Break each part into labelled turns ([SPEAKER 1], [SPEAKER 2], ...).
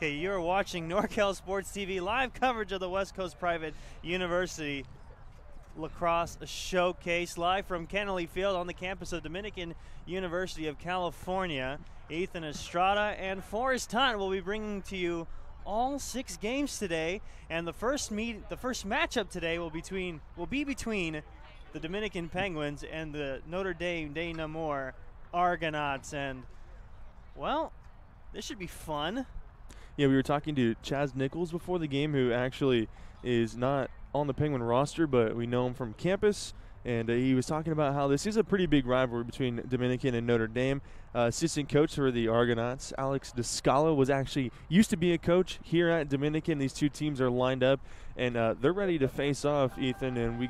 [SPEAKER 1] Okay, you're watching NorCal Sports TV live coverage of the West Coast Private University Lacrosse Showcase live from Kennelly Field on the campus of Dominican University of California. Ethan Estrada and Forrest Hunt will be bringing to you all 6 games today, and the first matchup today will be between the Dominican Penguins and the Notre Dame de Namur Argonauts. And well, this should be fun.
[SPEAKER 2] Yeah, we were talking to Chaz Nichols before the game, who actually is not on the Penguin roster, but we know him from campus. And he was talking about how this is a pretty big rivalry between Dominican and Notre Dame. Assistant coach for the Argonauts, Alex Descala, used to be a coach here at Dominican. These two teams are lined up, and they're ready to face off, Ethan. And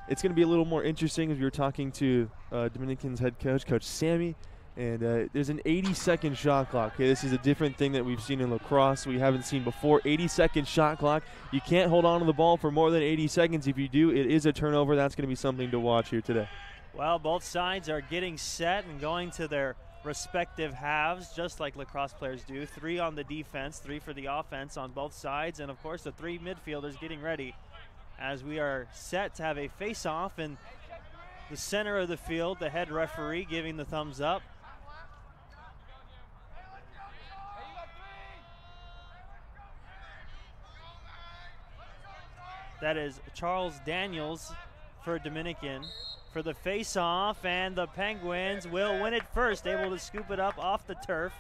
[SPEAKER 2] it's going to be a little more interesting as we were talking to Dominican's head coach, Coach Sammy. And there's an 80-second shot clock. Okay, this is a different thing that we've seen in lacrosse. We haven't seen before. 80-second shot clock. You can't hold on to the ball for more than 80 seconds. If you do, it is a turnover. That's going to be something to watch here today.
[SPEAKER 1] Well, both sides are getting set and going to their respective halves, just like lacrosse players do. 3 on the defense, 3 for the offense on both sides. And, of course, the 3 midfielders getting ready as we are set to have a face-off in the center of the field. The head referee giving the thumbs up. That is Charles Daniels for Dominican for the face-off, and the Penguins will win it first, able to scoop it up off the turf.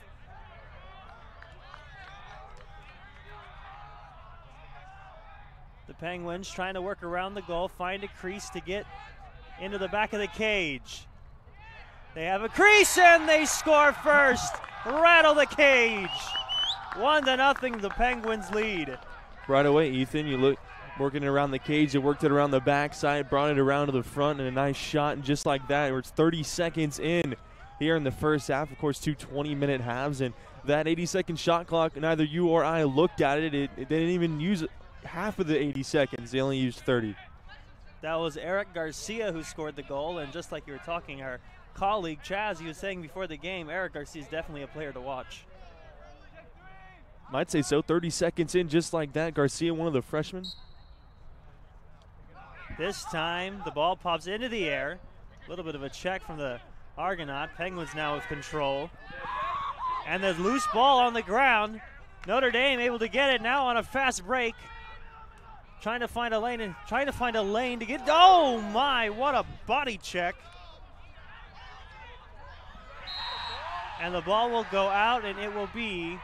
[SPEAKER 1] The Penguins trying to work around the goal, find a crease to get into the back of the cage. They have a crease, and they score first. Rattle the cage. 1-0, the Penguins lead.
[SPEAKER 2] Right away, Ethan, you look. Working it around the cage, it worked it around the backside, brought it around to the front, and a nice shot, and just like that, it's 30 seconds in here in the first half. Of course, 2 20-minute halves, and that 80-second shot clock, neither you or I looked at it. They didn't even use half of the 80 seconds. They only used 30.
[SPEAKER 1] That was Eric Garcia who scored the goal, and just like you were talking, our colleague Chaz, he was saying before the game, Eric Garcia is definitely a player to watch.
[SPEAKER 2] Might say so. 30 seconds in, just like that. Garcia, one of the freshmen.
[SPEAKER 1] This time, the ball pops into the air. A little bit of a check from the Argonaut. Penguins now with control. And the loose ball on the ground. Notre Dame able to get it now on a fast break. Trying to find a lane to get. Oh my, what a body check. And the ball will go out, and it will be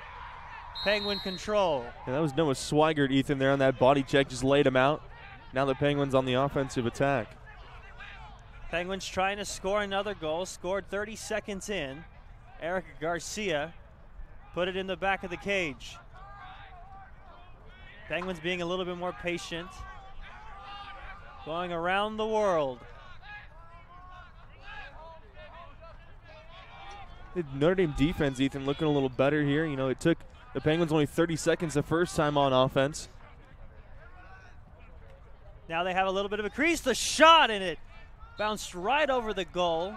[SPEAKER 1] Penguin control.
[SPEAKER 2] And that was Noah Swigert, Ethan, there on that body check, just laid him out. Now the Penguins on the offensive attack.
[SPEAKER 1] Penguins trying to score another goal, scored 30 seconds in. Eric Garcia put it in the back of the cage. Penguins being a little bit more patient. Going around the world.
[SPEAKER 2] The Notre Dame defense, Ethan, looking a little better here. You know, it took the Penguins only 30 seconds the first time on offense.
[SPEAKER 1] Now they have a little bit of a crease. The shot, and it bounced right over the goal.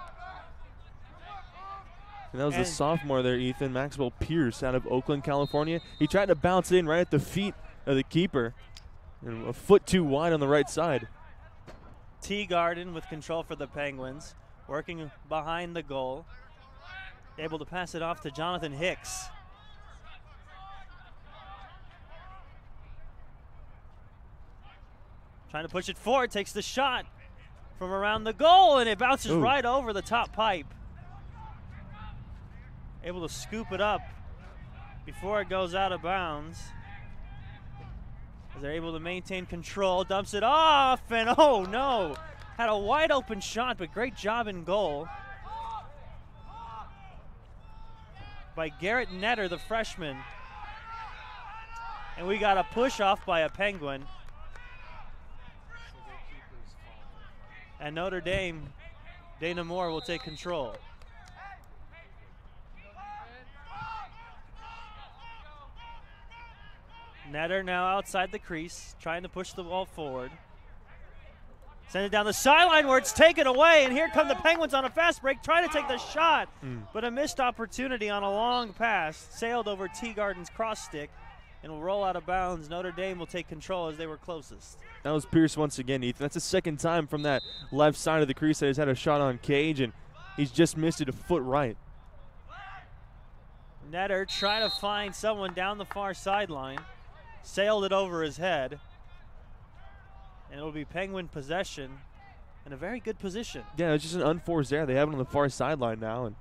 [SPEAKER 2] And that was the sophomore there, Ethan, Maxwell Pierce out of Oakland, California. He tried to bounce it in right at the feet of the keeper. And a foot too wide on the right side.
[SPEAKER 1] Teagarden with control for the Penguins. Working behind the goal. Able to pass it off to Jonathan Hicks. Trying to push it forward, takes the shot from around the goal, and it bounces right over the top pipe. Able to scoop it up before it goes out of bounds. As they're able to maintain control, dumps it off, and oh no! Had a wide open shot, but great job in goal by Garrett Netter, the freshman. And we got a push off by a Penguin. And Notre Dame, Dana Moore will take control. Netter now outside the crease, trying to push the ball forward. Send it down the sideline where it's taken away, and here come the Penguins on a fast break, trying to take the shot, but a missed opportunity on a long pass. Sailed over Teagarden's cross stick and will roll out of bounds. Notre Dame will take control as they were closest.
[SPEAKER 2] That was Pierce once again, Ethan. That's the second time from that left side of the crease that he's had a shot on Cage, and he's just missed it a foot right.
[SPEAKER 1] Netter trying to find someone down the far sideline. Sailed it over his head. And it will be Penguin possession in a very good position.
[SPEAKER 2] Yeah, it's just an unforced error. They have it on the far sideline now. And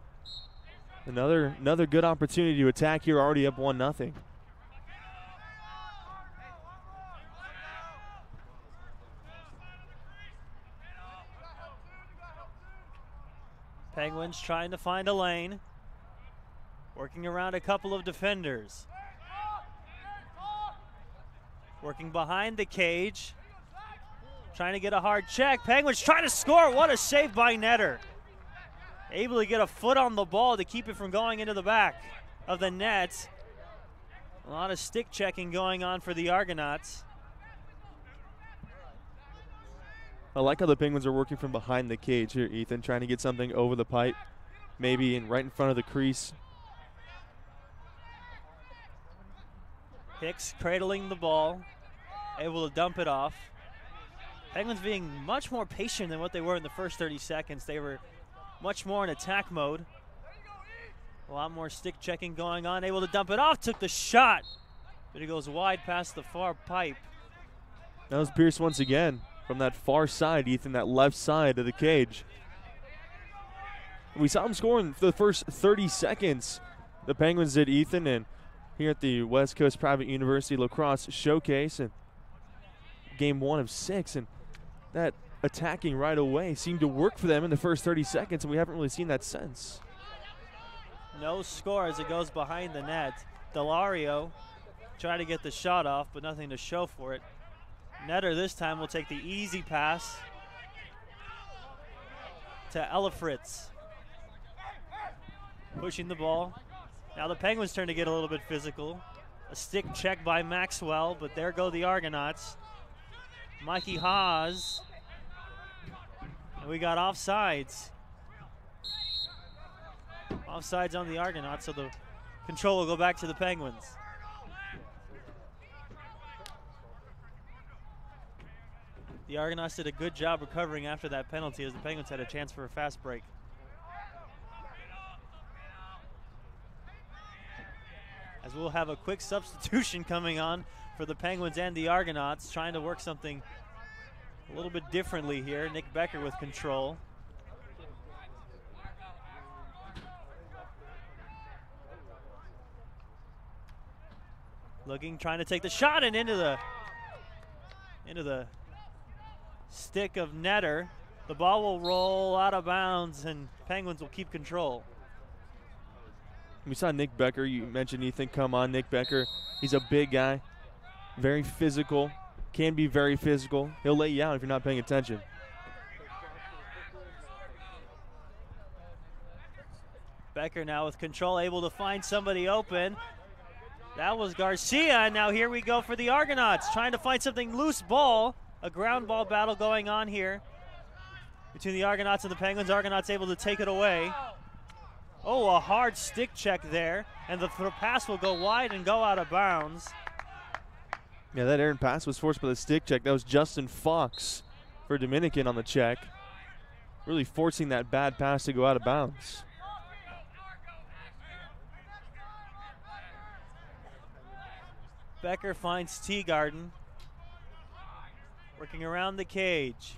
[SPEAKER 2] another good opportunity to attack here, already up 1-0.
[SPEAKER 1] Penguins trying to find a lane. Working around a couple of defenders. Working behind the cage. Trying to get a hard check. Penguins trying to score. What a save by Netter. Able to get a foot on the ball to keep it from going into the back of the net. A lot of stick checking going on for the Argonauts.
[SPEAKER 2] I like how the Penguins are working from behind the cage here, Ethan, trying to get something over the pipe, maybe right in front of the crease.
[SPEAKER 1] Hicks cradling the ball, able to dump it off. Penguins being much more patient than what they were in the first 30 seconds. They were much more in attack mode. A lot more stick checking going on. Able to dump it off, took the shot, but it goes wide past the far pipe.
[SPEAKER 2] That was Pierce once again from that far side, Ethan, that left side of the cage. We saw him scoring for the first 30 seconds. The Penguins did, Ethan, and here at the West Coast Private University Lacrosse Showcase, and game 1 of 6, and that attacking right away seemed to work for them in the first 30 seconds, and we haven't really seen that since.
[SPEAKER 1] No score as it goes behind the net. Delario trying to get the shot off, but nothing to show for it. Netter this time will take the easy pass to Elifritz. Pushing the ball. Now the Penguins turn to get a little bit physical. A stick check by Maxwell, but there go the Argonauts. Mikey Haas. And we got offsides. Offsides on the Argonauts, so the control will go back to the Penguins. The Argonauts did a good job recovering after that penalty as the Penguins had a chance for a fast break. As we'll have a quick substitution coming on for the Penguins and the Argonauts, trying to work something a little bit differently here. Nick Becker with control. Looking, trying to take the shot and into the stick of Netter. The ball will roll out of bounds and Penguins will keep control.
[SPEAKER 2] We saw Nick Becker, you mentioned Ethan, come on. Nick Becker, he's a big guy, very physical, can be very physical. He'll lay you out if you're not paying attention.
[SPEAKER 1] Becker now with control, able to find somebody open. That was Garcia, and now here we go for the Argonauts, trying to find something loose ball. A ground ball battle going on here between the Argonauts and the Penguins. Argonauts able to take it away. Oh, a hard stick check there, and the pass will go wide and go out of bounds.
[SPEAKER 2] Yeah, that errant pass was forced by the stick check. That was Justin Fox for Dominican on the check, really forcing that bad pass to go out of bounds.
[SPEAKER 1] Becker finds Teagarden. Working around the cage.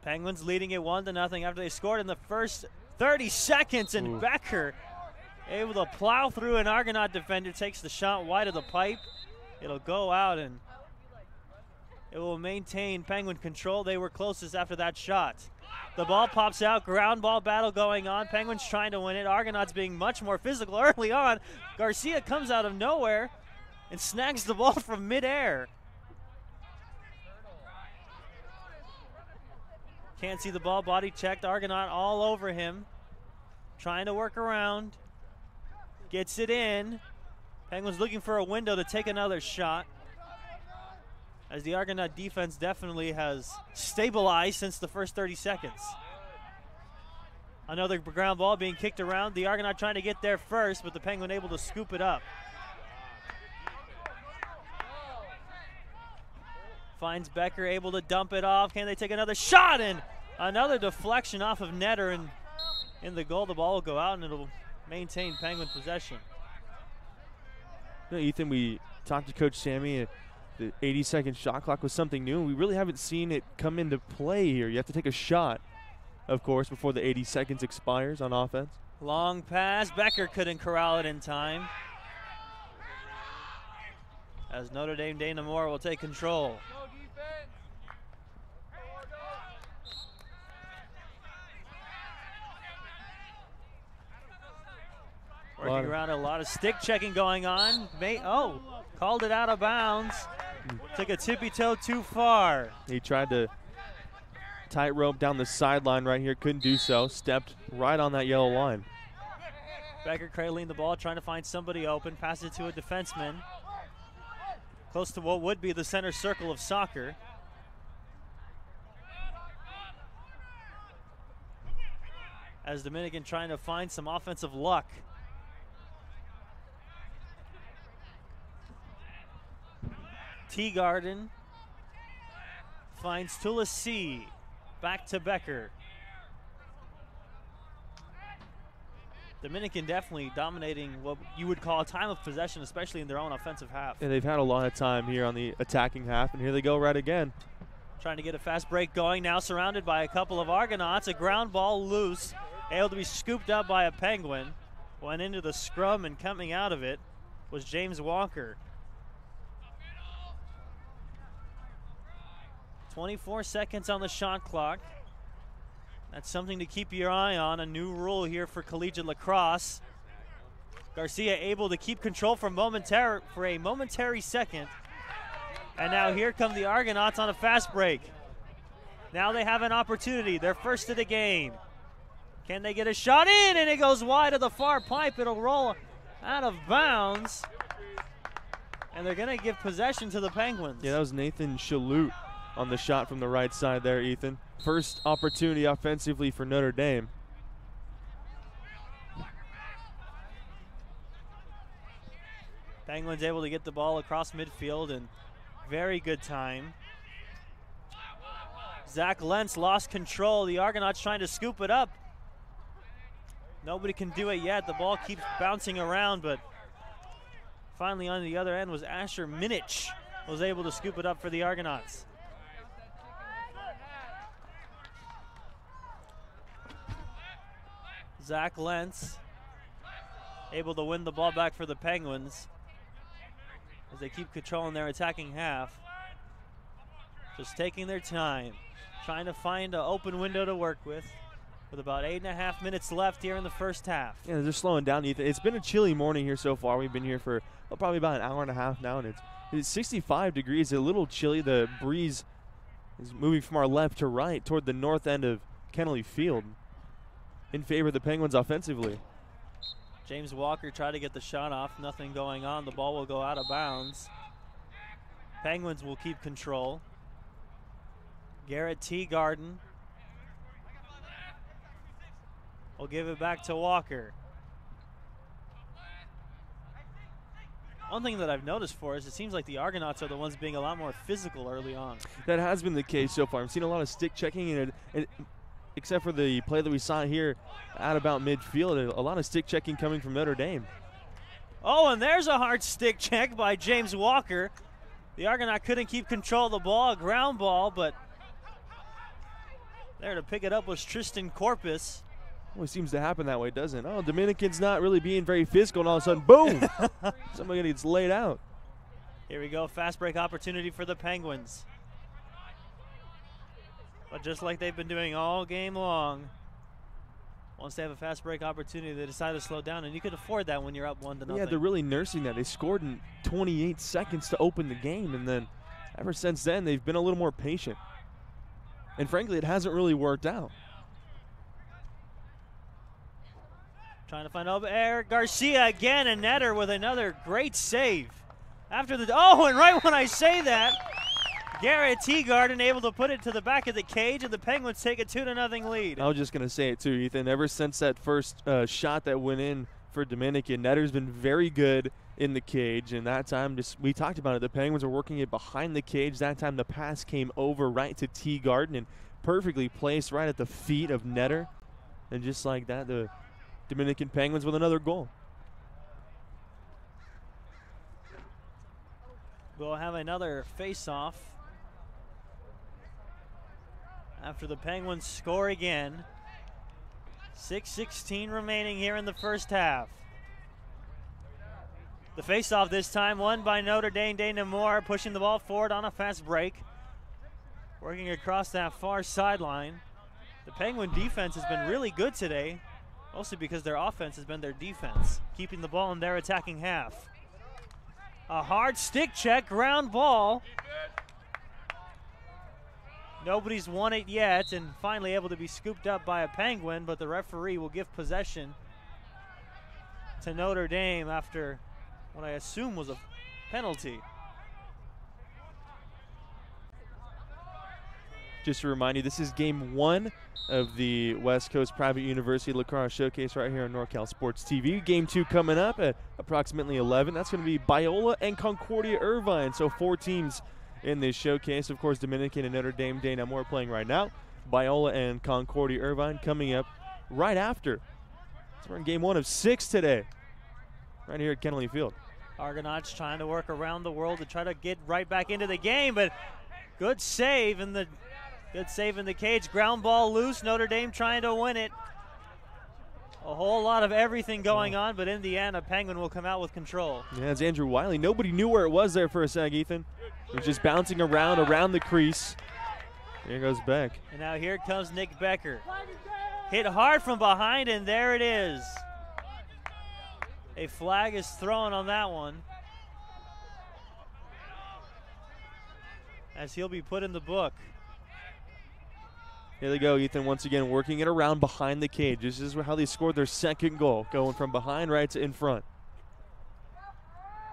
[SPEAKER 1] Penguins leading it 1-0 after they scored in the first 30 seconds, and Becker able to plow through an Argonaut defender, takes the shot wide of the pipe. It'll go out and it will maintain Penguin control. They were closest after that shot. The ball pops out, ground ball battle going on. Penguins trying to win it. Argonauts being much more physical early on. Garcia comes out of nowhere and snags the ball from midair. Can't see the ball, body checked. Argonaut all over him. Trying to work around. Gets it in. Penguins looking for a window to take another shot. as the Argonaut defense definitely has stabilized since the first 30 seconds. Another ground ball being kicked around. The Argonaut trying to get there first, but the Penguin able to scoop it up. Finds Becker, able to dump it off. Can they take another shot? And another deflection off of Netter, and in the goal, the ball will go out and it'll maintain Penguin possession.
[SPEAKER 2] You know, Ethan, we talked to Coach Sammy. The 80-second shot clock was something new. We really haven't seen it come into play here. You have to take a shot, of course, before the 80 seconds expires on offense.
[SPEAKER 1] Long pass. Becker couldn't corral it in time, as Notre Dame Dana Moore will take control. Working around, a lot of stick checking going on. Called it out of bounds. Took a tippy toe too far.
[SPEAKER 2] He tried to tightrope down the sideline right here, couldn't do so. Stepped right on that yellow line.
[SPEAKER 1] Becker cradling the ball, trying to find somebody open. Passes it to a defenseman. Close to what would be the center circle of soccer. As Dominican trying to find some offensive luck. Teagarden finds Tulasi. Back to Becker. Dominican definitely dominating what you would call a time of possession, especially in their own offensive half.
[SPEAKER 2] And they've had a lot of time here on the attacking half, and here they go right again.
[SPEAKER 1] Trying to get a fast break going now, surrounded by a couple of Argonauts. A ground ball loose, able to be scooped up by a Penguin. Went into the scrum, and coming out of it was James Walker. 24 seconds on the shot clock. That's something to keep your eye on. A new rule here for collegiate lacrosse. Garcia able to keep control for a momentary second. And now here come the Argonauts on a fast break. Now they have an opportunity. They're first of the game. Can they get a shot in? And it goes wide of the far pipe. It'll roll out of bounds. And they're going to give possession to the Penguins.
[SPEAKER 2] Yeah, that was Nathan Shalhoub on the shot from the right side there, Ethan. First opportunity offensively for Notre Dame.
[SPEAKER 1] Penguins able to get the ball across midfield in very good time. Zach Lentz lost control. The Argonauts trying to scoop it up. Nobody can do it yet. The ball keeps bouncing around, but finally on the other end was Asher Minich, was able to scoop it up for the Argonauts. Zach Lentz able to win the ball back for the Penguins as they keep controlling their attacking half. Just taking their time, trying to find an open window to work with about 8.5 minutes left here in the first half.
[SPEAKER 2] Yeah, they're just slowing down, Ethan. It's been a chilly morning here so far. We've been here for probably about an hour and a half now, and it's 65 degrees, a little chilly. The breeze is moving from our left to right toward the north end of Kennelly Field in favor of the Penguins offensively.
[SPEAKER 1] James Walker tried to get the shot off. Nothing going on. The ball will go out of bounds. Penguins will keep control. Garrett Teagarden will give it back to Walker. One thing that I've noticed for us, it seems like the Argonauts are the ones being a lot more physical early on.
[SPEAKER 2] That has been the case so far. I've seen a lot of stick checking, and except for the play that we saw here at about midfield, a lot of stick checking coming from Notre Dame.
[SPEAKER 1] Oh, and there's a hard stick check by James Walker. The Argonaut couldn't keep control of the ball, a ground ball, but there to pick it up was Tristan Corpus.
[SPEAKER 2] Always seems to happen that way, doesn't it? Oh, Dominican's not really being very physical, and all of a sudden, boom! Somebody gets laid out.
[SPEAKER 1] Here we go, fast break opportunity for the Penguins. But just like they've been doing all game long, once they have a fast break opportunity, they decide to slow down, and you can afford that when you're up 1-0.
[SPEAKER 2] Yeah, they're really nursing that. They scored in 28 seconds to open the game, and then ever since then, they've been a little more patient. And frankly, it hasn't really worked out.
[SPEAKER 1] Trying to find Eric Garcia again, and Netter with another great save. After the, oh, and right when I say that, Garrett Teagarden able to put it to the back of the cage, and the Penguins take a 2-0 lead.
[SPEAKER 2] I was just going to say it too, Ethan. Ever since that first shot that went in for Dominican, Netter's been very good in the cage, and that time, we talked about it, the Penguins were working it behind the cage. That time the pass came over right to Teagarden and perfectly placed right at the feet of Netter. And just like that, the Dominican Penguins with another goal.
[SPEAKER 1] We'll have another face-off after the Penguins score again. 6:16 remaining here in the first half. The face-off this time won by Notre Dame. Dana Moore pushing the ball forward on a fast break, working across that far sideline. The Penguin defense has been really good today, mostly because their offense has been their defense, keeping the ball in their attacking half. A hard stick check, ground ball. Nobody's won it yet, and finally able to be scooped up by a Penguin, but the referee will give possession to Notre Dame after what I assume was a penalty.
[SPEAKER 2] Just to remind you, this is game 1 of the West Coast Private University Lacrosse Showcase right here on NorCal Sports TV. Game 2 coming up at approximately 11. That's going to be Biola and Concordia Irvine. So 4 teams in this showcase. Of course, Dominican and Notre Dame Dana Moore playing right now. Biola and Concordia Irvine coming up right after. So we're in game 1 of 6 today, right here at Kennelly Field.
[SPEAKER 1] Argonauts trying to work around the world to try to get right back into the game, but good save in the cage. Ground ball loose. Notre Dame trying to win it. A whole lot of everything going on, but in the end, a Penguin will come out with control.
[SPEAKER 2] Yeah, it's Andrew Wiley. Nobody knew where it was there for a sec, Ethan. It was just bouncing around the crease. Here goes Beck.
[SPEAKER 1] And now here comes Nick Becker. Hit hard from behind, and there it is. A flag is thrown on that one, as he'll be put in the book.
[SPEAKER 2] Here they go, Ethan, once again working it around behind the cage. This is how they scored their second goal, going from behind right to in front.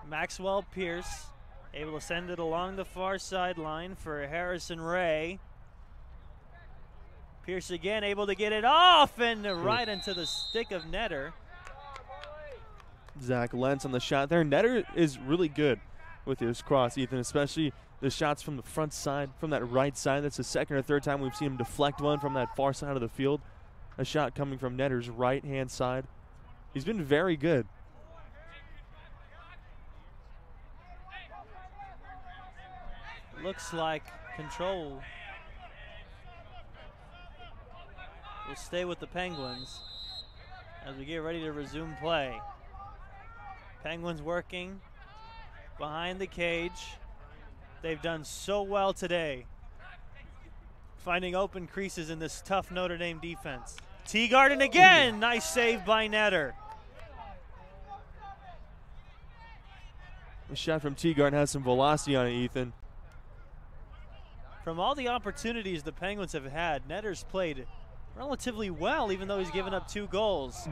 [SPEAKER 1] Maxwell Pierce able to send it along the far sideline for Harrison Ray. Pierce again able to get it off and right into the stick of Netter.
[SPEAKER 2] Zach Lentz on the shot there. Netter is really good with his cross, Ethan, especially the shots from the front side, from that right side. That's the second or third time we've seen him deflect one from that far side of the field. A shot coming from Netter's right-hand side. He's been very good.
[SPEAKER 1] Looks like control will stay with the Penguins as we get ready to resume play. Penguins working behind the cage. They've done so well today, finding open creases in this tough Notre Dame defense. Teagarden again, nice save by Netter.
[SPEAKER 2] The shot from Teagarden has some velocity on it, Ethan.
[SPEAKER 1] From all the opportunities the Penguins have had, Netter's played relatively well, even though he's given up 2 goals.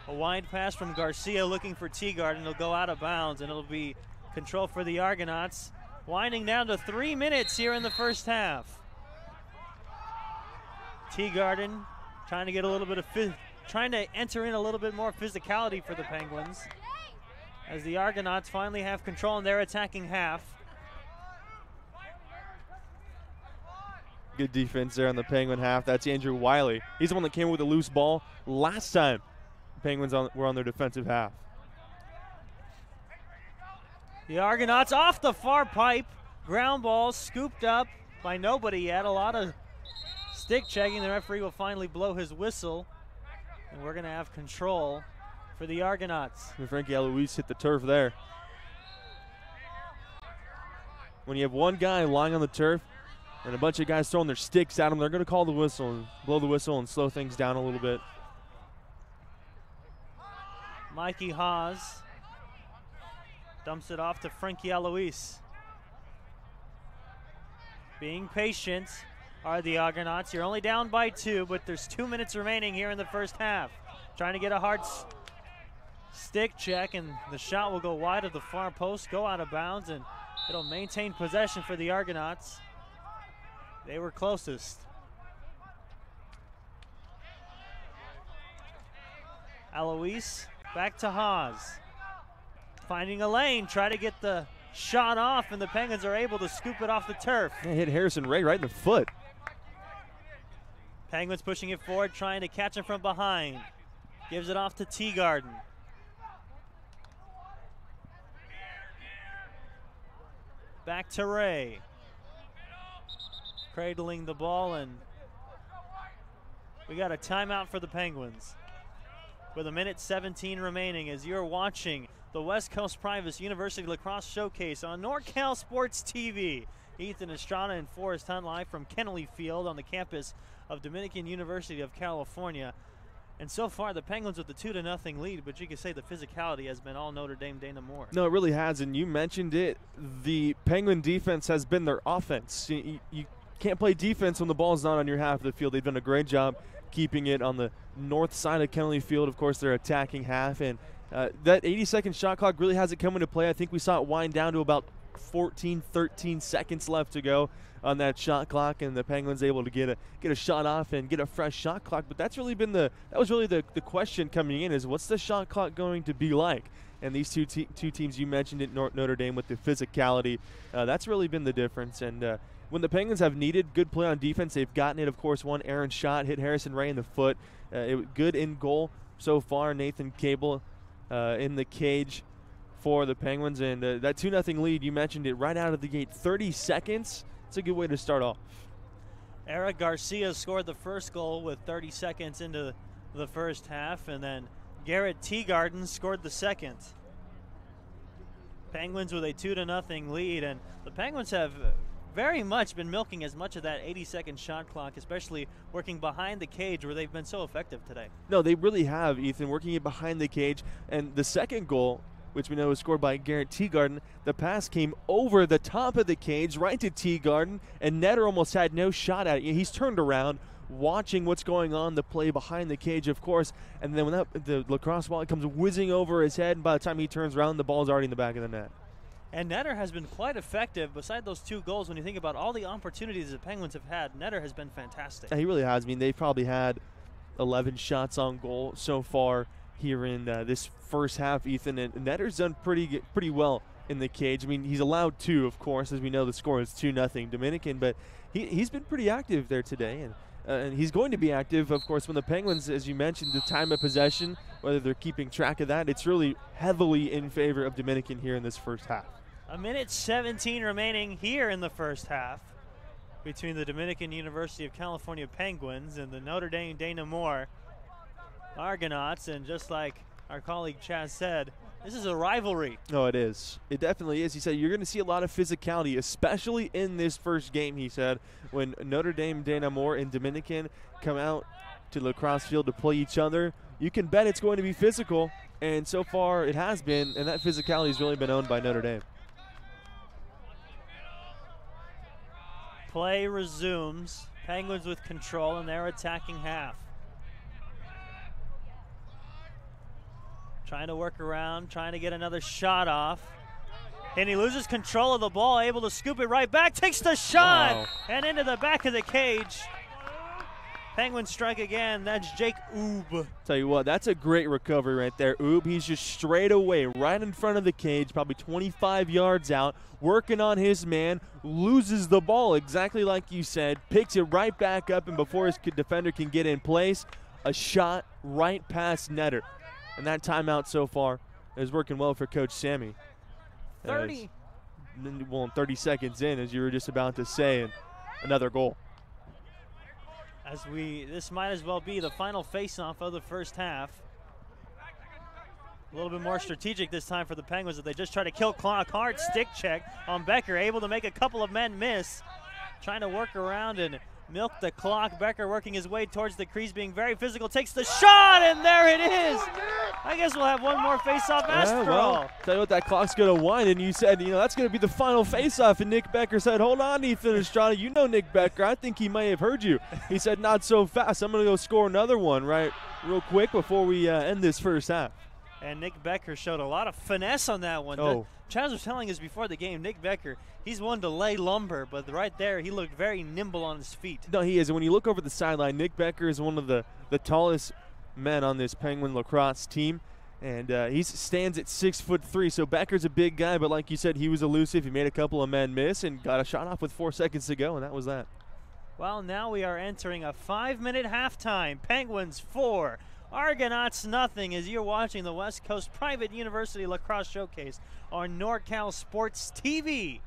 [SPEAKER 1] A wide pass from Garcia looking for Teagarden. It'll go out of bounds, and it'll be control for the Argonauts. Winding down to 3 minutes here in the first half. Teagarden trying to get a little bit of trying to enter in a little bit more physicality for the Penguins, as the Argonauts finally have control in their attacking half.
[SPEAKER 2] Good defense there on the Penguin half. That's Andrew Wiley. He's the one that came with a loose ball last time the Penguins were on their defensive half.
[SPEAKER 1] The Argonauts off the far pipe. Ground ball scooped up by nobody yet. A lot of stick checking. The referee will finally blow his whistle, and we're going to have control for the Argonauts.
[SPEAKER 2] And Frankie Alois hit the turf there. When you have one guy lying on the turf and a bunch of guys throwing their sticks at him, they're going to call the whistle and blow the whistle and slow things down a little bit.
[SPEAKER 1] Mikey Haas dumps it off to Frankie Alois. Being patient are the Argonauts. You're only down by 2, but there's 2 minutes remaining here in the first half. Trying to get a hard stick check, and the shot will go wide of the far post, go out of bounds, and It'll maintain possession for the Argonauts. They were closest. Alois back to Haas. Finding a lane, try to get the shot off, and the Penguins are able to scoop it off the turf.
[SPEAKER 2] They hit Harrison Ray right in the foot.
[SPEAKER 1] Penguins pushing it forward, trying to catch him from behind. Gives it off to Teagarden. Back to Ray. Cradling the ball, and we got a timeout for the Penguins. With 1:17 remaining as you're watching the West Coast Private University Lacrosse Showcase on NorCal Sports TV. Ethan Estrada and Forrest Hunt live from Kennelly Field on the campus of Dominican University of California. And so far, the Penguins with the 2-0 lead, but you can say the physicality has been all Notre Dame Dana Moore.
[SPEAKER 2] No, it really has, and you mentioned it. The Penguin defense has been their offense. You can't play defense when the ball's not on your half of the field. They've done a great job keeping it on the north side of Kennelly Field. Of course, they're attacking half, and that 80-second shot clock really hasn't come into play. I think we saw it wind down to about 13 seconds left to go on that shot clock, and the Penguins able to get a shot off and get a fresh shot clock. But that was really the question coming in, is what's the shot clock going to be like? And these two teams, you mentioned it, Notre Dame with the physicality, that's really been the difference. And when the Penguins have needed good play on defense, they've gotten it. Of course, one errant shot hit Harrison Ray in the foot. Good in goal so far. Nathan Cable in the cage for the Penguins, and that 2-0 lead, you mentioned it right out of the gate. 30 seconds. It's a good way to start off.
[SPEAKER 1] Eric Garcia scored the first goal with 30 seconds into the first half, and then Garrett Teagarden scored the second. Penguins with a 2-0 lead, and the Penguins have very much been milking as much of that 80-second shot clock, especially working behind the cage where they've been so effective today. No,
[SPEAKER 2] they really have, Ethan, working it behind the cage. And the second goal, which we know was scored by Garrett Teagarden, the pass came over the top of the cage right to Teagarden, and Netter almost had no shot at it. He's turned around, watching what's going on, the play behind the cage, of course, and then when the lacrosse ball comes whizzing over his head, and by the time he turns around, the ball's already in the back of the net.
[SPEAKER 1] And Netter has been quite effective. Beside those 2 goals, when you think about all the opportunities the Penguins have had, Netter has been fantastic.
[SPEAKER 2] Yeah, he really has. I mean, they've probably had 11 shots on goal so far here in this first half, Ethan, and Netter's done pretty well in the cage. I mean, he's allowed 2, of course, as we know the score is 2-0 Dominican, but he's been pretty active there today, and he's going to be active, of course, when the Penguins, as you mentioned, the time of possession, whether they're keeping track of that, it's really heavily in favor of Dominican here in this first half.
[SPEAKER 1] 1:17 remaining here in the first half between the Dominican University of California Penguins and the Notre Dame Dana Moore Argonauts. And just like our colleague Chaz said, this is a rivalry.
[SPEAKER 2] No, it is. It definitely is. He said you're going to see a lot of physicality, especially in this first game, he said, when Notre Dame Dana Moore and Dominican come out to Lacrosse Field to play each other. You can bet it's going to be physical, and so far it has been, and that physicality has really been owned by Notre Dame.
[SPEAKER 1] Play resumes. Penguins with control in their attacking half. Trying to work around, trying to get another shot off. And he loses control of the ball, able to scoop it right back, takes the shot, wow, and into the back of the cage. Penguins strike again. That's Jake Oob.
[SPEAKER 2] Tell you what, that's a great recovery right there. Oob, he's just straight away, right in front of the cage, probably 25 yards out, working on his man, loses the ball exactly like you said, picks it right back up, and before his defender can get in place, a shot right past Netter. And that timeout so far is working well for Coach Sammy.
[SPEAKER 1] 30
[SPEAKER 2] seconds in, as you were just about to say, and another goal.
[SPEAKER 1] This might as well be the final face-off of the first half. A little bit more strategic this time for the Penguins, as they just try to kill clock. Hard stick check on Becker, able to make a couple of men miss. Trying to work around and milk the clock. Becker working his way towards the crease, being very physical, takes the shot, and there it is. I guess we'll have one more face-off after all.
[SPEAKER 2] Tell you what, that clock's going to wind, and you said, that's going to be the final face-off, and Nick Becker said, hold on, Ethan Estrada, you know Nick Becker. I think he may have heard you. He said, not so fast. I'm going to go score another one real quick before we end this first half.
[SPEAKER 1] And Nick Becker showed a lot of finesse on that one.
[SPEAKER 2] Oh.
[SPEAKER 1] Chaz was telling us before the game, Nick Becker, he's one to lay lumber, but right there he looked very nimble on his feet.
[SPEAKER 2] No, he is. And when you look over the sideline, Nick Becker is one of the tallest men on this Penguin lacrosse team. And he stands at 6'3", so Becker's a big guy, but like you said, he was elusive. He made a couple of men miss and got a shot off with 4 seconds to go, and that was that.
[SPEAKER 1] Well, now we are entering a 5-minute halftime. Penguins 4, Argonauts nothing, as you're watching the West Coast Private University Lacrosse Showcase on NorCal Sports TV.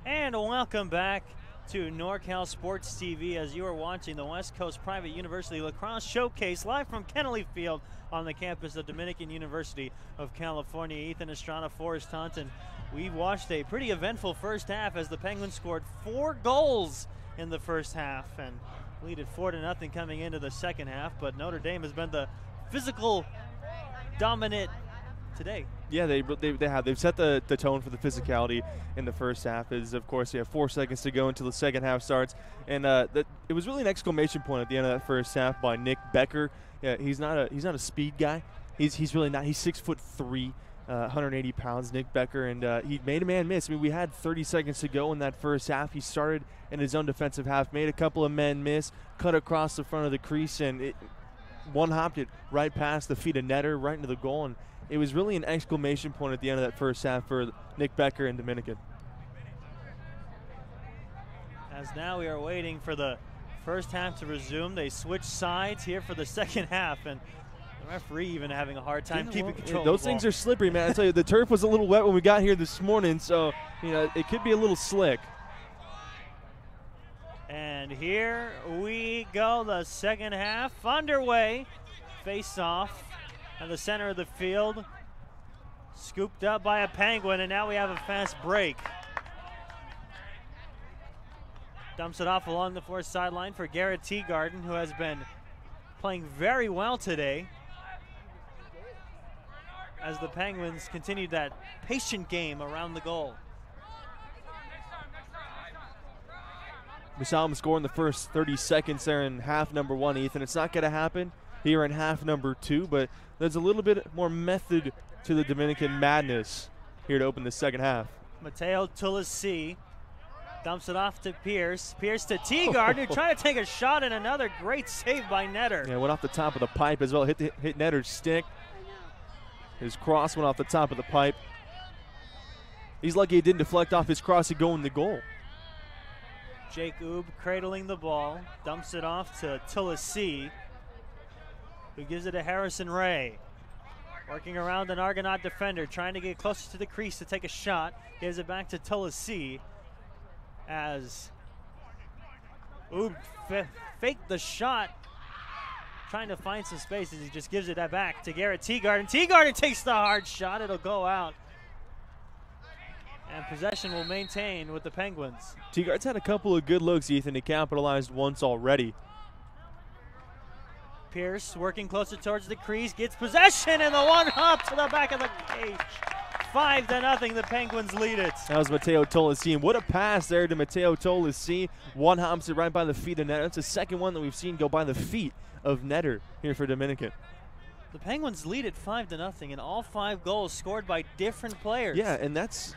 [SPEAKER 1] And welcome back to NorCal Sports TV as you are watching the West Coast Private University Lacrosse Showcase live from Kennelly Field on the campus of Dominican University of California. Ethan Estrada, Forrest Taunton. We watched a pretty eventful first half as the Penguins scored 4 goals in the first half, and Lead at 4-0 coming into the second half, but Notre Dame has been the physical dominant today.
[SPEAKER 2] Yeah, they have. They've set the tone for the physicality in the first half. Is of course you have 4 seconds to go until the second half starts, and it was really an exclamation point at the end of that first half by Nick Becker. Yeah, he's not a speed guy. He's really not. He's 6'3", 180 pounds, Nick Becker, and he made a man miss. I mean, we had 30 seconds to go in that first half. He started in his own defensive half, made a couple of men miss, cut across the front of the crease, and one-hopped it right past the feet of Netter, right into the goal, and it was really an exclamation point at the end of that first half for Nick Becker and Dominican.
[SPEAKER 1] As now we are waiting for the first half to resume. They switch sides here for the second half, and the referee even having a hard time keeping control.
[SPEAKER 2] Those things are slippery, man. I tell you, the turf was a little wet when we got here this morning, so it could be a little slick.
[SPEAKER 1] And here we go, the second half underway. Face off in the center of the field, scooped up by a Penguin, and now we have a fast break. Dumps it off along the far sideline for Garrett Teagarden, who has been playing very well today as the Penguins continued that patient game around the goal.
[SPEAKER 2] We saw him score in the first 30 seconds there in half number 1, Ethan. It's not going to happen here in half number 2, but there's a little bit more method to the Dominican madness here to open the second half.
[SPEAKER 1] Mateo Tulisi dumps it off to Pierce. Pierce to Teagarden, who tried to take a shot, and another great save by Netter.
[SPEAKER 2] Yeah, went off the top of the pipe as well. Hit Netter's stick. His cross went off the top of the pipe. He's lucky it didn't deflect off his cross and go in the goal.
[SPEAKER 1] Jake Oob cradling the ball, dumps it off to Tulisi, who gives it to Harrison Ray. Working around an Argonaut defender, trying to get closer to the crease to take a shot. Gives it back to Tulisi as Oob faked the shot, trying to find some space as he just gives it back to Garrett Teagarden. Teagarden takes the hard shot. It'll go out. And possession will maintain with the Penguins.
[SPEAKER 2] Teagarden's had a couple of good looks, Ethan. He capitalized once already.
[SPEAKER 1] Pierce working closer towards the crease, gets possession, and the one-hop to the back of the cage. 5-0, the Penguins lead it.
[SPEAKER 2] That was Mateo Tulisi, and what a pass there to Mateo Tulisi. One-hops it right by the feet of Netter. That's the second one that we've seen go by the feet of Netter here for Dominican.
[SPEAKER 1] The Penguins lead at 5-0, and all 5 goals scored by different players.
[SPEAKER 2] Yeah, and that's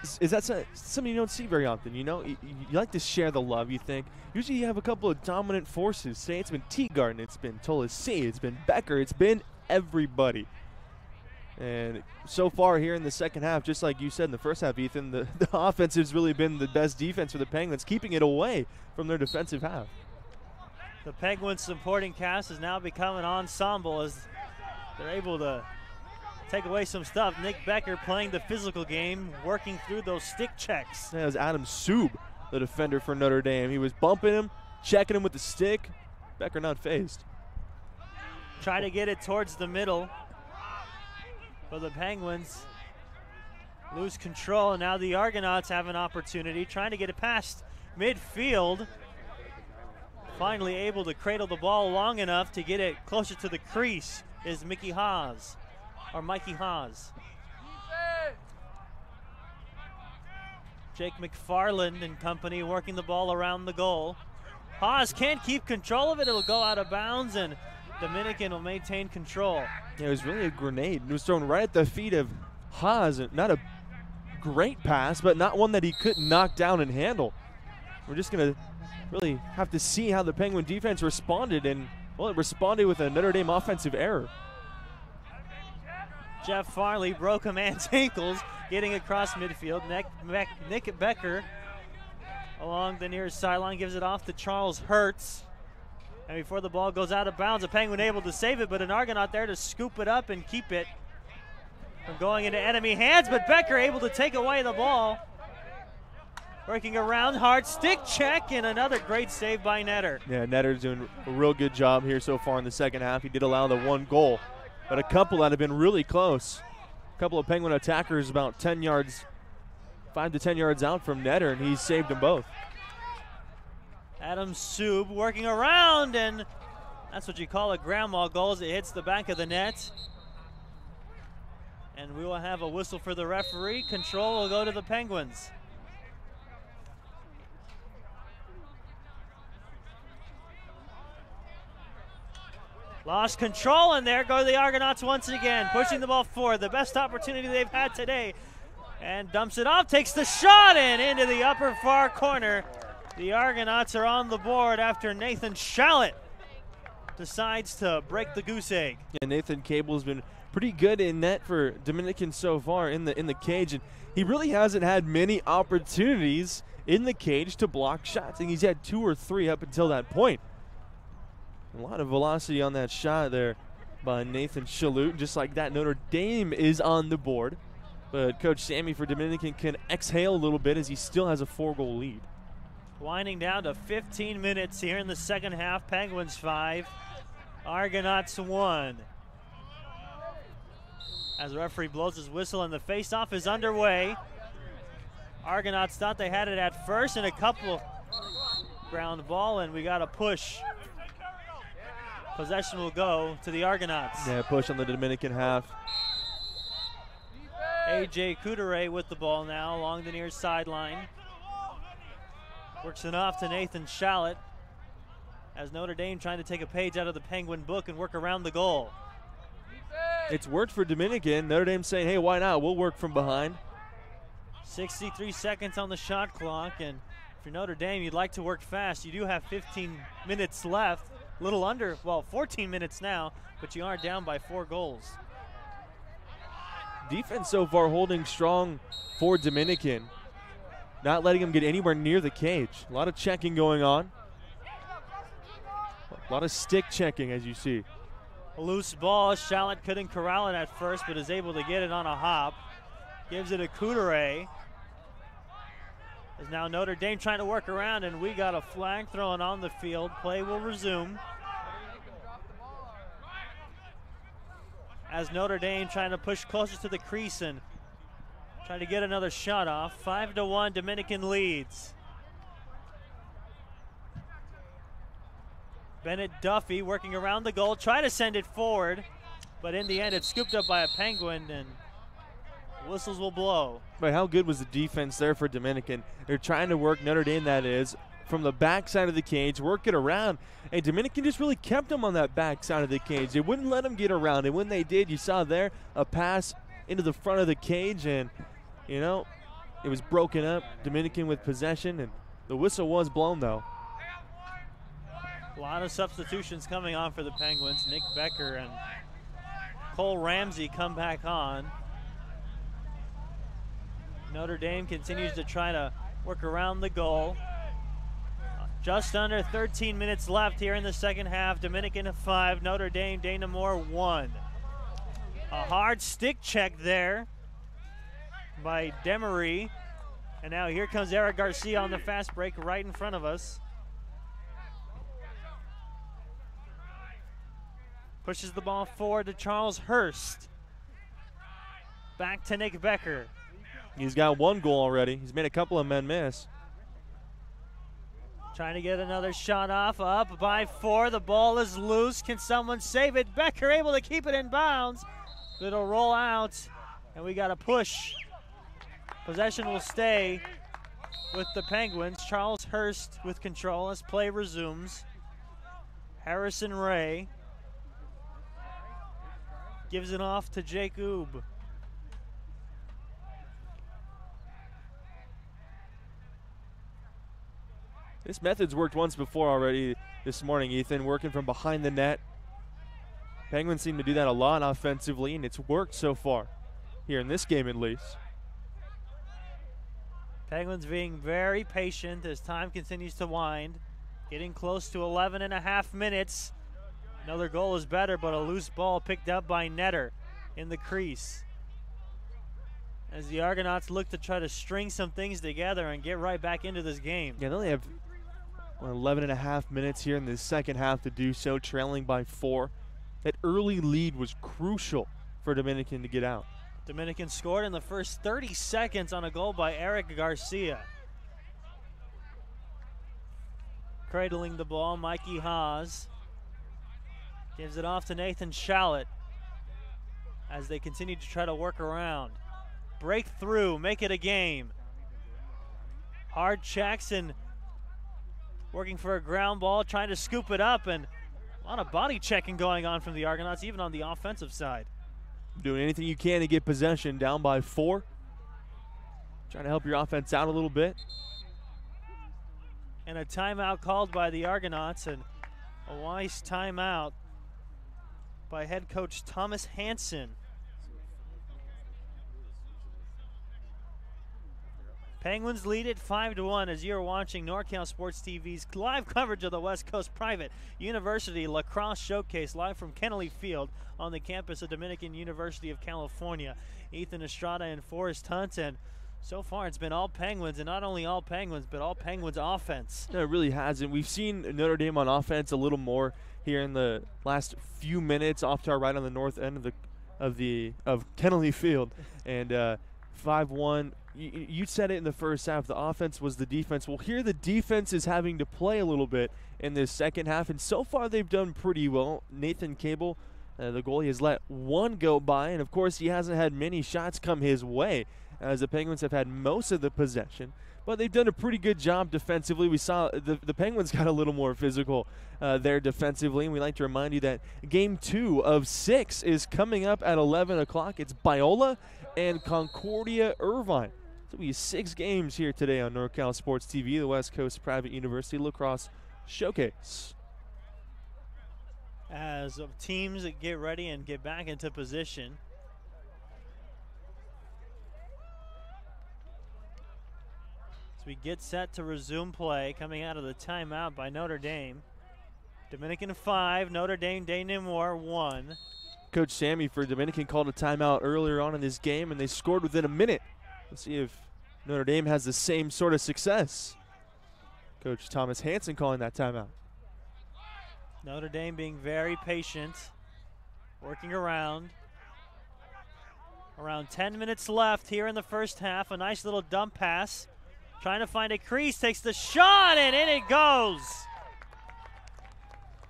[SPEAKER 2] something you don't see very often. You like to share the love, you think. Usually you have a couple of dominant forces. Say it's been Teagarden, it's been Tulisi, it's been Becker, it's been everybody. And so far here in the second half, just like you said in the first half, Ethan, the offense has really been the best defense for the Penguins, keeping it away from their defensive half.
[SPEAKER 1] The Penguins supporting cast has now become an ensemble as they're able to take away some stuff. Nick Becker playing the physical game, working through those stick checks.
[SPEAKER 2] That was Adam Sub, the defender for Notre Dame. He was bumping him, checking him with the stick. Becker not phased.
[SPEAKER 1] Try to get it towards the middle, but the Penguins lose control, and now the Argonauts have an opportunity, trying to get it past midfield. Finally able to cradle the ball long enough to get it closer to the crease is Mikey Haas. Jake McFarland and company working the ball around the goal. Haas can't keep control of it. It'll go out of bounds, and Dominican will maintain control.
[SPEAKER 2] Yeah, it was really a grenade. It was thrown right at the feet of Haas. Not a great pass, but not one that he couldn't knock down and handle. We're just going to really have to see how the Penguin defense responded, and well, it responded with a Notre Dame offensive error.
[SPEAKER 1] Jeff Farley broke a man's ankles getting across midfield. Nick Becker along the near sideline gives it off to Charles Hertz. And before the ball goes out of bounds, a Penguin able to save it, but an Argonaut there to scoop it up and keep it from going into enemy hands. But Becker able to take away the ball. Working around hard, stick check, and another great save by Netter.
[SPEAKER 2] Yeah, Netter's doing a real good job here so far in the second half. He did allow the one goal, but a couple that have been really close. A couple of Penguin attackers about 10 yards, 5 to 10 yards out from Netter, and he saved them both.
[SPEAKER 1] Adam Sub working around, and that's what you call a grandma goal as it hits the back of the net. And we will have a whistle for the referee. Control will go to the Penguins. Lost control, and there go the Argonauts once again, pushing the ball forward. The best opportunity they've had today. And dumps it off, takes the shot in into the upper far corner. The Argonauts are on the board after Nathan Shallett decides to break the goose egg.
[SPEAKER 2] Yeah, Nathan Cable's been pretty good in net for Dominican so far in the cage, and he really hasn't had many opportunities in the cage to block shots. I think he's had 2 or 3 up until that point. A lot of velocity on that shot there by Nathan Shallett. Just like that, Notre Dame is on the board. But Coach Sammy for Dominican can exhale a little bit as he still has a 4-goal lead.
[SPEAKER 1] Winding down to 15 minutes here in the second half. Penguins 5, Argonauts 1. As the referee blows his whistle and the face-off is underway. Argonauts thought they had it at first, and a couple ground ball, and we got a push. Possession will go to the Argonauts.
[SPEAKER 2] Yeah, push on the Dominican half.
[SPEAKER 1] A.J. Coudray with the ball now along the near sideline. Works it off to Nathan Shallett as Notre Dame trying to take a page out of the Penguin book and work around the goal.
[SPEAKER 2] It's worked for Dominican. Notre Dame saying, hey, why not? We'll work from behind.
[SPEAKER 1] 63 seconds on the shot clock, and if you're Notre Dame, you'd like to work fast. You do have 15 minutes left. A little under, well, 14 minutes now, but you are down by 4 goals.
[SPEAKER 2] Defense so far holding strong for Dominican. Not letting them get anywhere near the cage. A lot of checking going on. A lot of stick checking, as you see.
[SPEAKER 1] A loose ball. Shallett couldn't corral it at first, but is able to get it on a hop. Gives it to Coudray. Is now Notre Dame trying to work around, and we got a flag thrown on the field. Play will resume. As Notre Dame trying to push closer to the crease and trying to get another shot off. 5-1 Dominican leads. Bennett Duffy working around the goal, try to send it forward, but in the end it's scooped up by a Penguin, and whistles will blow.
[SPEAKER 2] But how good was the defense there for Dominican? They're trying to work Notre Dame, that is, from the back side of the cage, work it around. And Dominican just really kept them on that back side of the cage. They wouldn't let them get around. And when they did, you saw there a pass into the front of the cage, and, you know, it was broken up. Dominican with possession, and the whistle was blown, though.
[SPEAKER 1] A lot of substitutions coming on for the Penguins. Nick Becker and Cole Ramsey come back on. Notre Dame continues to try to work around the goal. Just under 13 minutes left here in the second half. Dominican 5, Notre Dame, Dana Moore 1. A hard stick check there by Demery. And now here comes Eric Garcia on the fast break right in front of us. Pushes the ball forward to Charles Hurst. Back to Nick Becker.
[SPEAKER 2] He's got 1 goal already. He's made a couple of men miss.
[SPEAKER 1] Trying to get another shot off, up by 4. The ball is loose. Can someone save it? Becker able to keep it in bounds. It'll roll out, and we got a push. Possession will stay with the Penguins. Charles Hurst with control as play resumes. Harrison Ray gives it off to Jacob.
[SPEAKER 2] This method's worked once before already this morning, Ethan, working from behind the net. Penguins seem to do that a lot offensively, and it's worked so far, here in this game at least.
[SPEAKER 1] Penguins being very patient as time continues to wind. Getting close to 11.5 minutes. Another goal is better, but a loose ball picked up by Netter in the crease. As the Argonauts look to try to string some things together and get right back into this game.
[SPEAKER 2] Yeah, they only have 11.5 minutes here in the second half to do so, trailing by 4. That early lead was crucial for Dominican to get out.
[SPEAKER 1] Dominican scored in the first 30 seconds on a goal by Eric Garcia. cradling the ball. Mikey Haas gives it off to Nathan Shallot as they continue to try to work around. Break through, make it a game. Hard checks and working for a ground ball, trying to scoop it up, and a lot of body checking going on from the Argonauts, even on the offensive side.
[SPEAKER 2] Doing anything you can to get possession, down by 4. Trying to help your offense out a little bit.
[SPEAKER 1] And a timeout called by the Argonauts, and a wise timeout by head coach Thomas Hansen. Penguins lead it 5-1 as you're watching NorCal Sports TV's live coverage of the West Coast Private University Lacrosse Showcase live from Kennelly Field on the campus of Dominican University of California. Ethan Estrada and Forrest Hunt, and so far it's been all Penguins, and not only all Penguins, but all Penguins offense.
[SPEAKER 2] No, it really hasn't. We've seen Notre Dame on offense a little more here in the last few minutes off to our right on the north end of Kennelly Field, and 5-1. You said it in the first half. The offense was the defense. Well, here the defense is having to play a little bit in this second half, and so far they've done pretty well. Nathan Cable, the goalie, has let one go by, and of course he hasn't had many shots come his way as the Penguins have had most of the possession. But they've done a pretty good job defensively. We saw the Penguins got a little more physical there defensively, and we like to remind you that Game 2 of 6 is coming up at 11 o'clock. It's Biola and Concordia Irvine. So we have 6 games here today on NorCal Sports TV, the West Coast Private University Lacrosse Showcase.
[SPEAKER 1] As teams get ready and get back into position. As we get set to resume play, coming out of the timeout by Notre Dame. Dominican 5, Notre Dame de Nemours 1.
[SPEAKER 2] Coach Sammy for Dominican called a timeout earlier on in this game, and they scored within a minute. Let's see if Notre Dame has the same sort of success. Coach Thomas Hansen calling that timeout.
[SPEAKER 1] Notre Dame being very patient, working around. Around 10 minutes left here in the first half. A nice little dump pass. Trying to find a crease, takes the shot, and in it goes.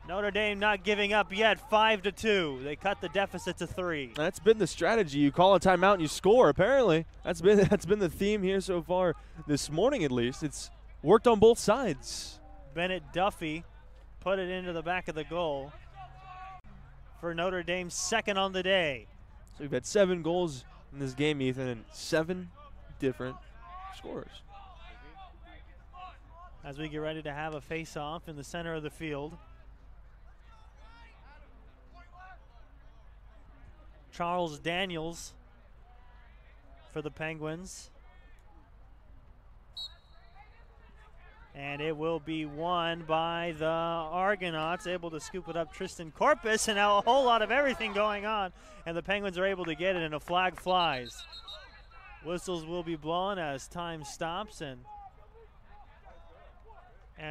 [SPEAKER 1] Notre Dame not giving up yet, 5-2. They cut the deficit to 3.
[SPEAKER 2] That's been the strategy. You call a timeout and you score, apparently. That's been the theme here so far this morning, at least. It's worked on both sides.
[SPEAKER 1] Bennett Duffy put it into the back of the goal for Notre Dame's second on the day.
[SPEAKER 2] So we've had 7 goals in this game, Ethan, and 7 different scorers.
[SPEAKER 1] As we get ready to have a face-off in the center of the field. Charles Daniels for the Penguins. And it will be won by the Argonauts, able to scoop it up. Tristan Corpus, and now a whole lot of everything going on. And the Penguins are able to get it, and a flag flies. Whistles will be blown as time stops, and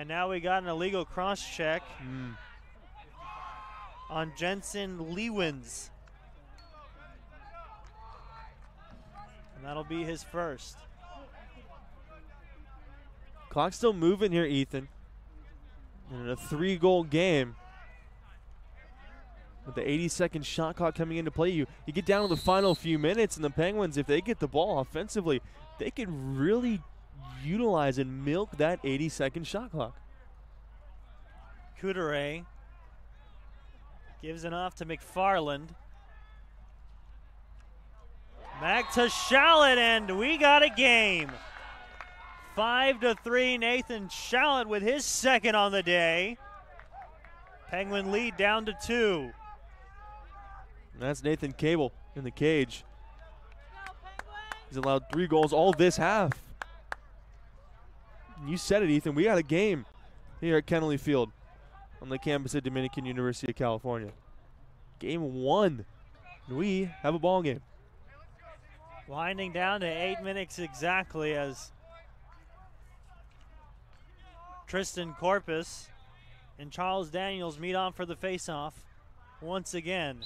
[SPEAKER 1] now we got an illegal cross-check on Jensen Lewins. And that'll be his first.
[SPEAKER 2] Clock's still moving here, Ethan. In a 3-goal game. With the 80-second shot clock coming into play, you get down to the final few minutes, and the Penguins, if they get the ball offensively, they can really utilize and milk that 80-second shot clock.
[SPEAKER 1] Couteret gives it off to McFarland. Back to Shallot, and we got a game. 5-3, Nathan Shallot with his second on the day. Penguin lead down to 2.
[SPEAKER 2] And that's Nathan Cable in the cage. He's allowed 3 goals all this half. You said it, Ethan. We got a game here at Kennelly Field on the campus of Dominican University of California. Game 1. We have a ball game.
[SPEAKER 1] Winding down to 8 minutes exactly as Tristan Corpus and Charles Daniels meet on for the faceoff once again.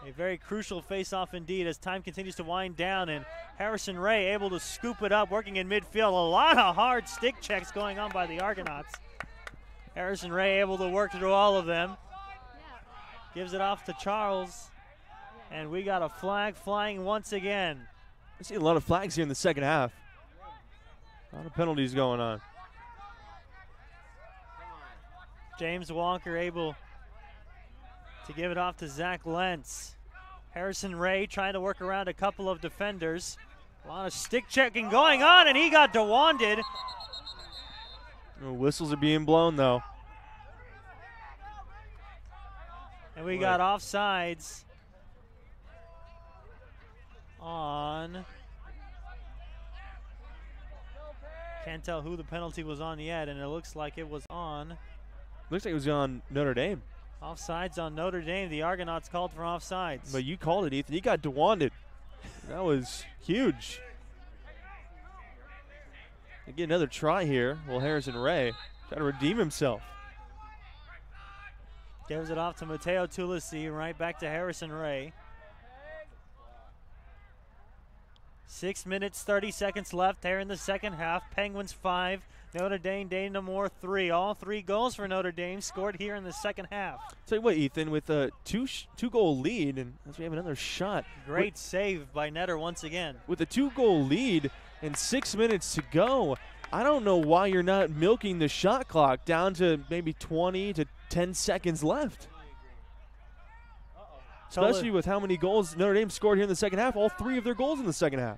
[SPEAKER 1] A very crucial face-off indeed as time continues to wind down, and Harrison Ray able to scoop it up, working in midfield. A lot of hard stick checks going on by the Argonauts. Harrison Ray able to work through all of them. Gives it off to Charles, and we got a flag flying once again.
[SPEAKER 2] I see a lot of flags here in the second half. A lot of penalties going on.
[SPEAKER 1] James Walker able to give it off to Zach Lentz. Harrison Ray trying to work around a couple of defenders. A lot of stick checking going on, and he got dewanded.
[SPEAKER 2] Whistles are being blown, though.
[SPEAKER 1] And we got offsides on. Can't tell who the penalty was on yet, and it looks like it was on.
[SPEAKER 2] Looks like it was on Notre Dame.
[SPEAKER 1] Offsides on Notre Dame. The Argonauts called for offsides.
[SPEAKER 2] But you called it, Ethan. He got dewanded. That was huge. They get another try here. Well, Harrison Ray trying to redeem himself.
[SPEAKER 1] Gives it off to Mateo Tulisi, right back to Harrison Ray. 6 minutes, 30 seconds left there in the second half. Penguins 5, Notre Dame Namur 3. All 3 goals for Notre Dame scored here in the second half.
[SPEAKER 2] Tell you what, Ethan, with a two-goal lead, and as we have another shot.
[SPEAKER 1] Great save by Netter once again.
[SPEAKER 2] With a 2-goal lead and 6 minutes to go, I don't know why you're not milking the shot clock down to maybe 20 to 10 seconds left. Especially with how many goals Notre Dame scored here in the second half. All 3 of their goals in the second half.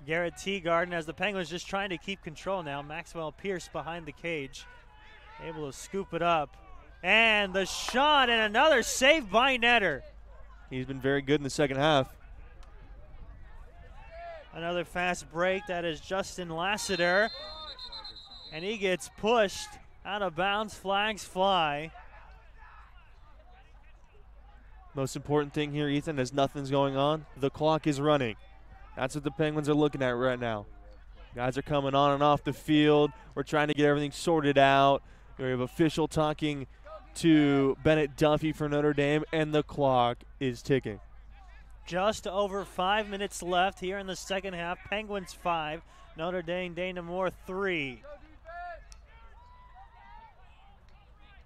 [SPEAKER 1] Garrett Teagarden as the Penguins just trying to keep control now. Maxwell Pierce behind the cage. Able to scoop it up. And the shot and another save by Netter.
[SPEAKER 2] He's been very good in the second half.
[SPEAKER 1] Another fast break. That is Justin Lassiter. And he gets pushed out of bounds. Flags fly.
[SPEAKER 2] Most important thing here, Ethan, is nothing's going on. The clock is running. That's what the Penguins are looking at right now. Guys are coming on and off the field. We're trying to get everything sorted out. We have official talking to Bennett Duffy for Notre Dame, and the clock is ticking.
[SPEAKER 1] Just over 5 minutes left here in the second half. Penguins 5, Notre Dame Namur 3.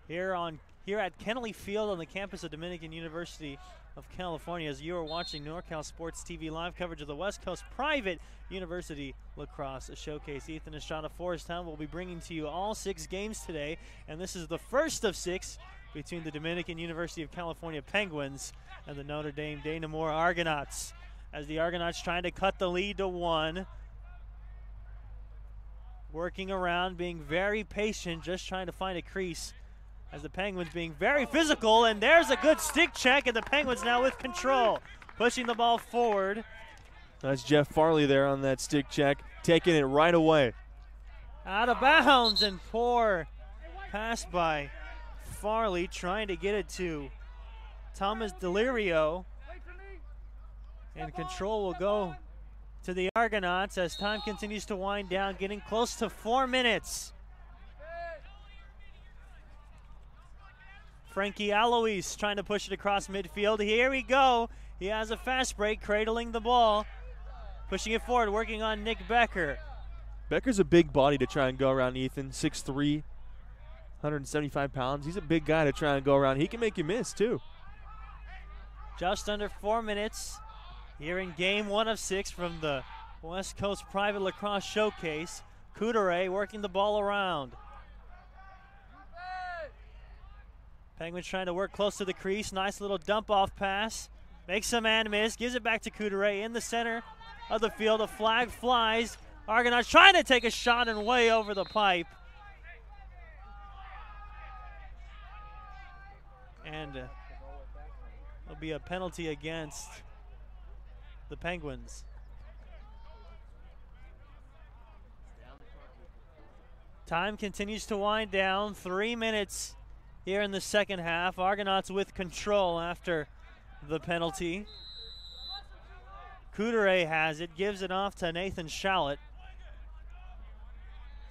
[SPEAKER 1] Here at Kennelly Field on the campus of Dominican University of California, as you are watching NorCal Sports TV live coverage of the West Coast Private University Lacrosse Showcase. Ethan Estrada Forrestown will be bringing to you all 6 games today, and this is the first of 6 between the Dominican University of California Penguins and the Notre Dame Namur Argonauts. As the Argonauts trying to cut the lead to 1. Working around, being very patient, just trying to find a crease. As the Penguins being very physical, and there's a good stick check, and the Penguins now with control. Pushing the ball forward.
[SPEAKER 2] That's Jeff Farley there on that stick check, taking it right away.
[SPEAKER 1] Out of bounds, and poor pass by Farley, trying to get it to Thomas Delirio. And control will go to the Argonauts as time continues to wind down, getting close to 4 minutes. Frankie Alois trying to push it across midfield. Here we go. He has a fast break, cradling the ball. Pushing it forward, working on Nick Becker.
[SPEAKER 2] Becker's a big body to try and go around, Ethan. 6'3", 175 pounds. He's a big guy to try and go around. He can make you miss, too.
[SPEAKER 1] Just under 4 minutes here in game 1 of 6 from the West Coast Private Lacrosse Showcase. Coudray working the ball around. Penguins trying to work close to the crease. Nice little dump-off pass. Makes a man miss. Gives it back to Coudray in the center of the field. A flag flies. Argonauts trying to take a shot and way over the pipe. And there'll be a penalty against the Penguins. Time continues to wind down. 3 minutes here in the second half. Argonauts with control after the penalty. Coudray has it, gives it off to Nathan Shallett.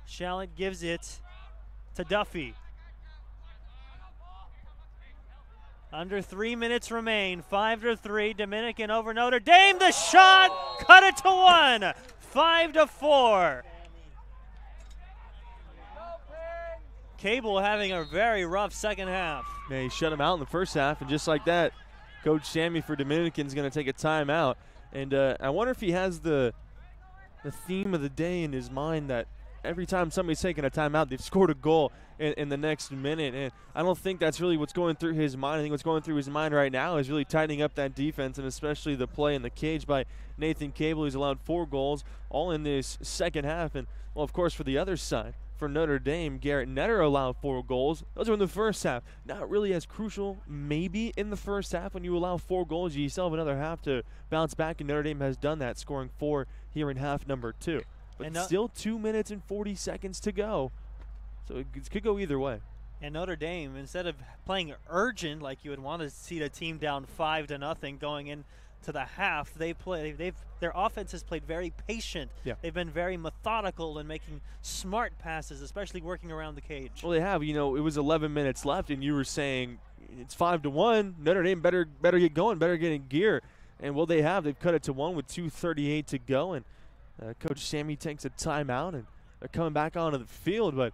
[SPEAKER 1] Shallett gives it to Duffy. Under 3 minutes remain. 5-3. Dominican over Notre Dame. The shot. Cut it to 1. 5-4. Cable having a very rough second half.
[SPEAKER 2] Yeah, he shut him out in the first half, and just like that, Coach Sammy for Dominican is going to take a timeout. And I wonder if he has the theme of the day in his mind that every time somebody's taking a timeout, they've scored a goal in the next minute. And I don't think that's really what's going through his mind. I think what's going through his mind right now is really tightening up that defense, and especially the play in the cage by Nathan Cable. He's allowed 4 goals, all in this second half. And, well, of course, for the other side, for Notre Dame, Garrett Netter allowed 4 goals. Those were in the first half. Not really as crucial, maybe, in the first half. When you allow 4 goals, you still have another half to bounce back, and Notre Dame has done that, scoring 4 here in half number 2. But still 2 minutes and 40 seconds to go. So it could go either way.
[SPEAKER 1] And Notre Dame, instead of playing urgent like you would want to see the team down 5-0 going into the half, their offense has played very patient.
[SPEAKER 2] Yeah.
[SPEAKER 1] They've been very methodical in making smart passes, especially working around the cage.
[SPEAKER 2] Well, they have. You know, it was 11 minutes left, and you were saying it's 5-1. Notre Dame better get going, better get in gear. And, well, they have. They've cut it to 1 with 2:38 to go. And Coach Sammy takes a timeout, and they're coming back onto the field. But,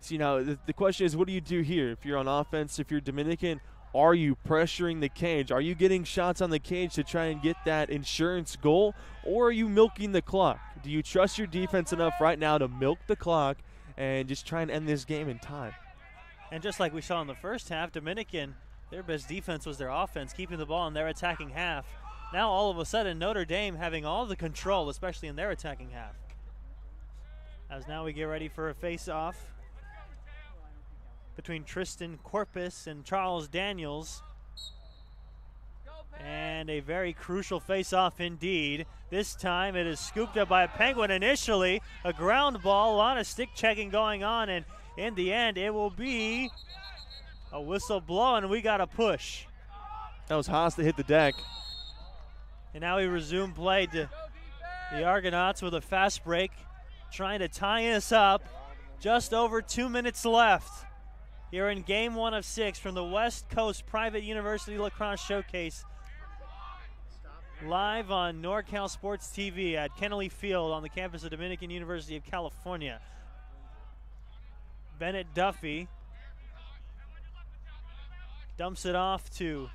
[SPEAKER 2] you know, the question is, what do you do here? If you're on offense, if you're Dominican, are you pressuring the cage? Are you getting shots on the cage to try and get that insurance goal, or are you milking the clock? Do you trust your defense enough right now to milk the clock and just try and end this game in time?
[SPEAKER 1] And just like we saw in the first half, Dominican, their best defense was their offense, keeping the ball in their attacking half. Now all of a sudden Notre Dame having all the control, especially in their attacking half. As now we get ready for a face-off between Tristan Corpus and Charles Daniels. And a very crucial face-off indeed. This time it is scooped up by a Penguin initially. A ground ball, a lot of stick checking going on, and in the end it will be a whistle blow, and we got a push.
[SPEAKER 2] That was Haas that hit the deck.
[SPEAKER 1] And now we resume play to the Argonauts with a fast break, trying to tie us up. Just over 2 minutes left here in Game 1 of 6 from the West Coast Private University Lacrosse Showcase. Live on NorCal Sports TV at Kennelly Field on the campus of Dominican University of California. Bennett Duffy dumps it off to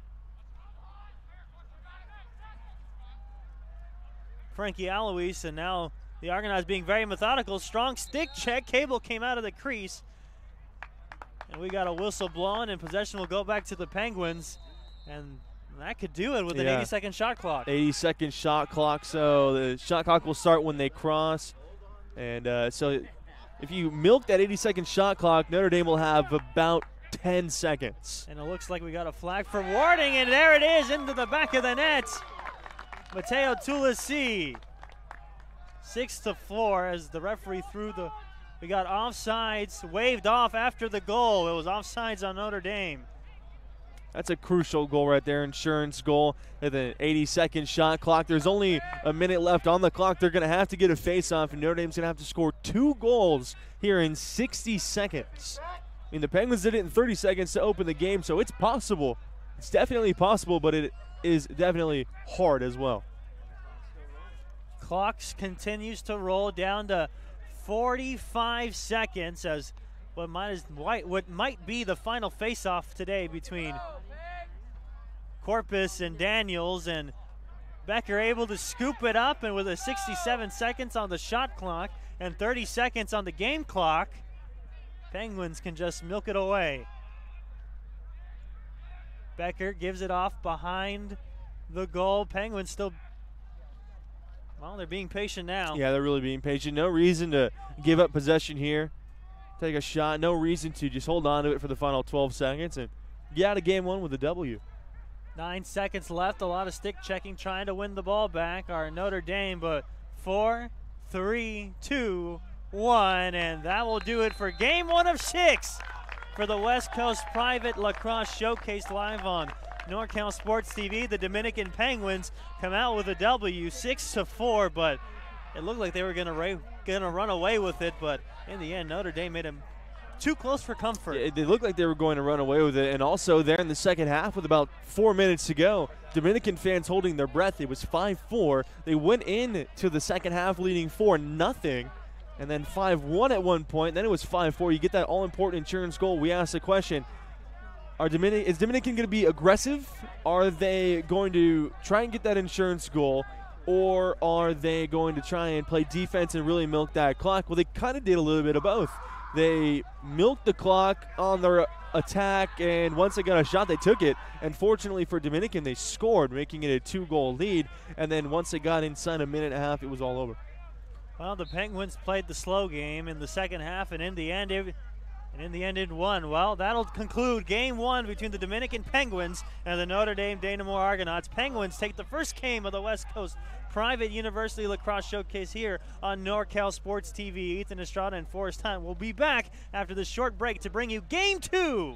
[SPEAKER 1] Frankie Alois, and now the Argonauts being very methodical. Strong stick check. Cable came out of the crease. And we got a whistle blown, and possession will go back to the Penguins. And that could do it with an 80-second shot clock.
[SPEAKER 2] 80-second shot clock, so the shot clock will start when they cross. And so if you milk that 80-second shot clock, Notre Dame will have about 10 seconds.
[SPEAKER 1] And it looks like we got a flag for warding, and there it is into the back of the net. Mateo Tulisi, 6-4 as the referee threw we got offsides, waved off after the goal. It was offsides on Notre Dame.
[SPEAKER 2] That's a crucial goal right there, insurance goal at the 80-second shot clock. There's only a minute left on the clock. They're going to have to get a face-off, and Notre Dame's going to have to score 2 goals here in 60 seconds. I mean, the Penguins did it in 30 seconds to open the game, so it's possible. It's definitely possible, but it is definitely hard as well.
[SPEAKER 1] Clocks continues to roll down to 45 seconds as what might be the final face-off today between Corpus and Daniels, and Becker able to scoop it up, and with a 67 seconds on the shot clock and 30 seconds on the game clock, Penguins can just milk it away. Becker gives it off behind the goal. Penguins still, well, they're being patient now.
[SPEAKER 2] Yeah, they're really being patient. No reason to give up possession here. Take a shot. No reason to just hold on to it for the final 12 seconds and get out of game 1 with a W.
[SPEAKER 1] 9 seconds left. A lot of stick checking, trying to win the ball back. Our Notre Dame, but 4, 3, 2, 1, and that will do it for Game 1 of 6 for the West Coast Private Lacrosse Showcase live on NorCal Sports TV. The Dominican Penguins come out with a W, 6-4, but it looked like they were gonna run away with it, but in the end, Notre Dame made a too close for comfort.
[SPEAKER 2] Yeah, they looked like they were going to run away with it. And also there in the second half with about 4 minutes to go, Dominican fans holding their breath. It was 5-4. They went into the second half leading 4-0. And then 5-1 at one point. Then it was 5-4. You get that all-important insurance goal. We asked the question, is Dominican going to be aggressive? Are they going to try and get that insurance goal? Or are they going to try and play defense and really milk that clock? Well, they kind of did a little bit of both. They milked the clock on their attack, and once they got a shot, they took it. And fortunately for Dominican, they scored, making it a 2-goal lead. And then once they got inside a minute and a half, it was all over.
[SPEAKER 1] Well, the Penguins played the slow game in the second half, and in the end, it won. Well, that'll conclude Game 1 between the Dominican Penguins and the Notre Dame Dana Moore Argonauts. Penguins take the first game of the West Coast Private University Lacrosse Showcase here on NorCal Sports TV. Ethan Estrada and Forrest Hunt will be back after this short break to bring you Game 2